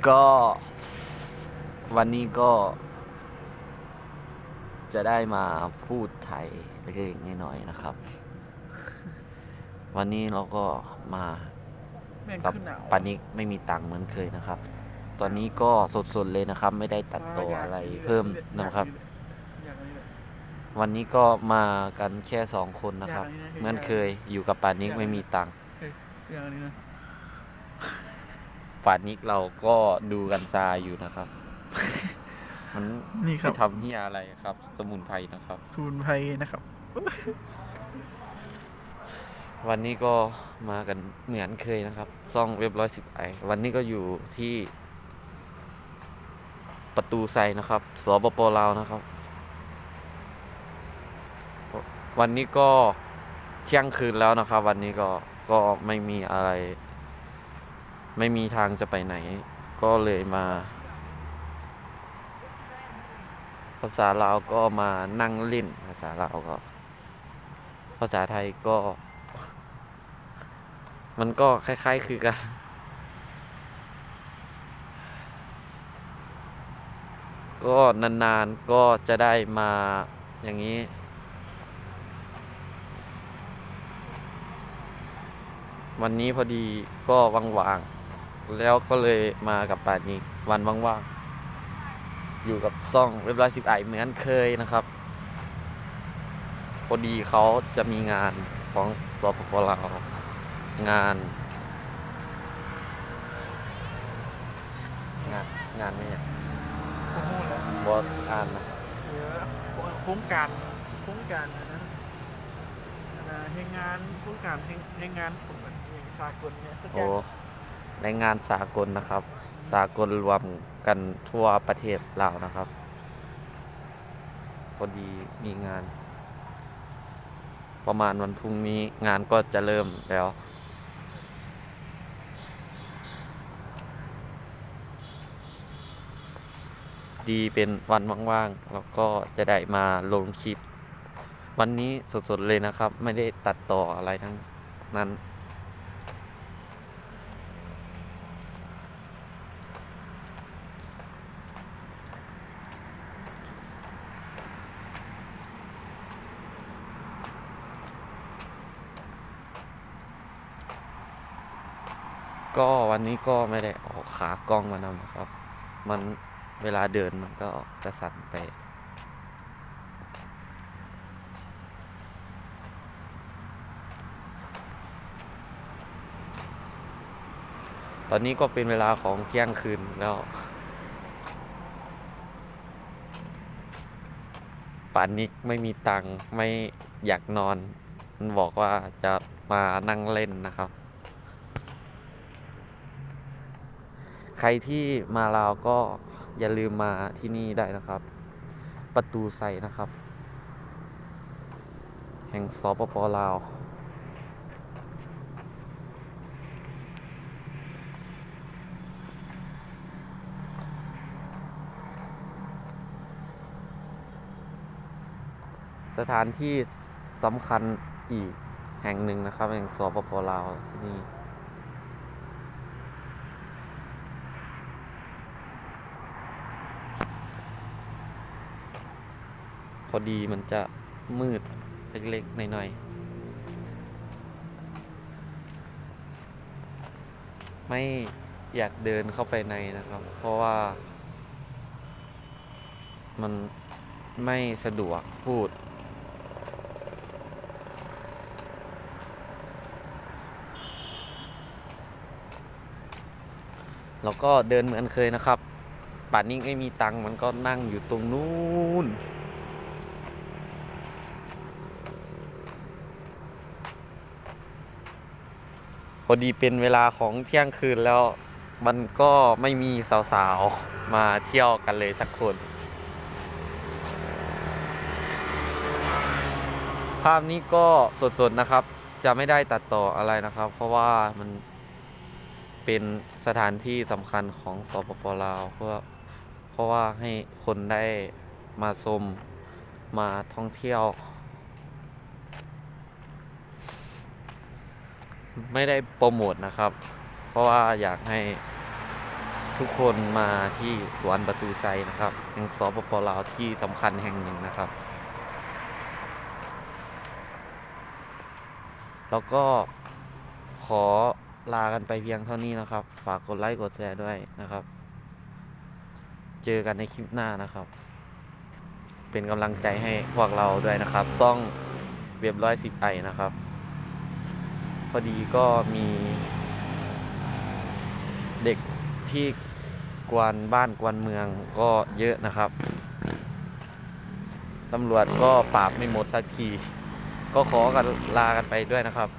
ก็วันนี้ก็จะได้มาพูดไทยเล็กๆน้อยๆนะครับ วันนี้เราก็มาแม่งกับขึ้นหนาวปานิกไม่มีตังค์เหมือนเคยนะครับ ตอนนี้ก็สดๆเลยนะครับ ไม่ได้ตัดต่ออะไรเพิ่มนะครับ อยากอันนี้แหละวันนี้ก็มากันแค่2 คนนะอยากครับอันนี้นะเหมือนเคยอยู่กับปานิกไม่มีตังค์เฮ้ยอยากอันนี้นะปานิกเราก็ดูกันซาอยู่นะครับ มันนี่คไปรับทำเฮียอะไรครับ สมุนไพรนะครับ สมุนไพรนะครับวันนี้ก็มากันเหมือนเคยนะครับซ่องWeb110iวันนี้ก็อยู่ที่ประตูไซนะครับสปป.ลาวนะครับ วันนี้ก็เที่ยงคืนแล้วนะครับ วันนี้ก็ไม่มีอะไร ไม่มีทางจะไปไหน ก็เลยมา ภาษาลาวก็มานั่งเล่นภาษาลาวก็ภาษาไทยก็ มันก็คล้ายๆคือกัน ก็นานๆก็จะได้มาอย่างนี้ วันนี้พอดีก็ว่างๆแล้วก็เลยมากับป่านนี้วันว่างๆอยู่กับซ่องWeb110iเหมือนเคยนะครับพอดีเขาจะมีงานของสปป.ลาวงานงานงานไม่เนี่ยโอ้โหแล้วบอสอ่านนะเดี๋ยวโครงการโครงการนะเฮงงานโครงการเฮงงานผมเหมือนเฮงสากลเนี่ยสักอโอ้ย่างในงานสากลนะครับ สากลรวมกันทั่วประเทศลาวนะครับพอดีมีงานประมาณวันพรุ่งนี้งานก็จะเริ่มแล้ว ดีเป็นวันว่างๆแล้วก็จะได้มาลงคลิปวันนี้สดๆเลยนะครับไม่ได้ตัดต่ออะไรทั้งนั้นก็วันนี้ก็ไม่ได้ออกขากล้องมานำนะครับมันเวลาเดินมันก็จะสั่นไปตอนนี้ก็เป็นเวลาของเที่ยงคืนแล้วป่านนี้ไม่มีตังค์ไม่อยากนอนมันบอกว่าจะมานั่งเล่นนะครับใครที่มาลาวก็อย่าลืมมาที่นี่ได้นะครับประตูไซนะครับแห่งสปป.ลาวสถานที่สำคัญอีกแห่งหนึ่งนะครับแห่งสปป.ลาวที่นี่พอดีมันจะมืดเล็กๆหน่อยๆไม่อยากเดินเข้าไปในนะครับเพราะว่ามันไม่สะดวกพูดแล้วก็เดินเหมือนเคยนะครับป่านนี้ไม่มีตังค์มันก็นั่งอยู่ตรงนู้นพอดีเป็นเวลาของเที่ยงคืนแล้วมันก็ไม่มีสาวๆมาเที่ยวกันเลยสักคนภาพนี้ก็สดๆนะครับจะไม่ได้ตัดต่ออะไรนะครับเพราะว่ามันเป็นสถานที่สำคัญของสปป.ลาวเพราะว่าให้คนได้มาชมมาท่องเที่ยวไม่ได้โปรโมทนะครับเพราะว่าอยากให้ ทุกคนมาที่สวนประตูไซนะครับแห่งสปปลาวที่สำคัญแห่งหนึ่งนะครับแล้วก็ขอลากันไปเพียงเท่านี้นะครับ ฝากกดไลค์กดแชร์ด้วยนะครับ เจอกันในคลิปหน้านะครับ เป็นกำลังใจให้พวกเราด้วยนะครับซ่องเว็บ110 ไอนะครับ พอดีก็มีเด็กที่กวนบ้านกวนเมืองก็เยอะนะครับ ตำรวจก็ปราบไม่หมดสักที ก็ขอกันลากันไปด้วยนะครับ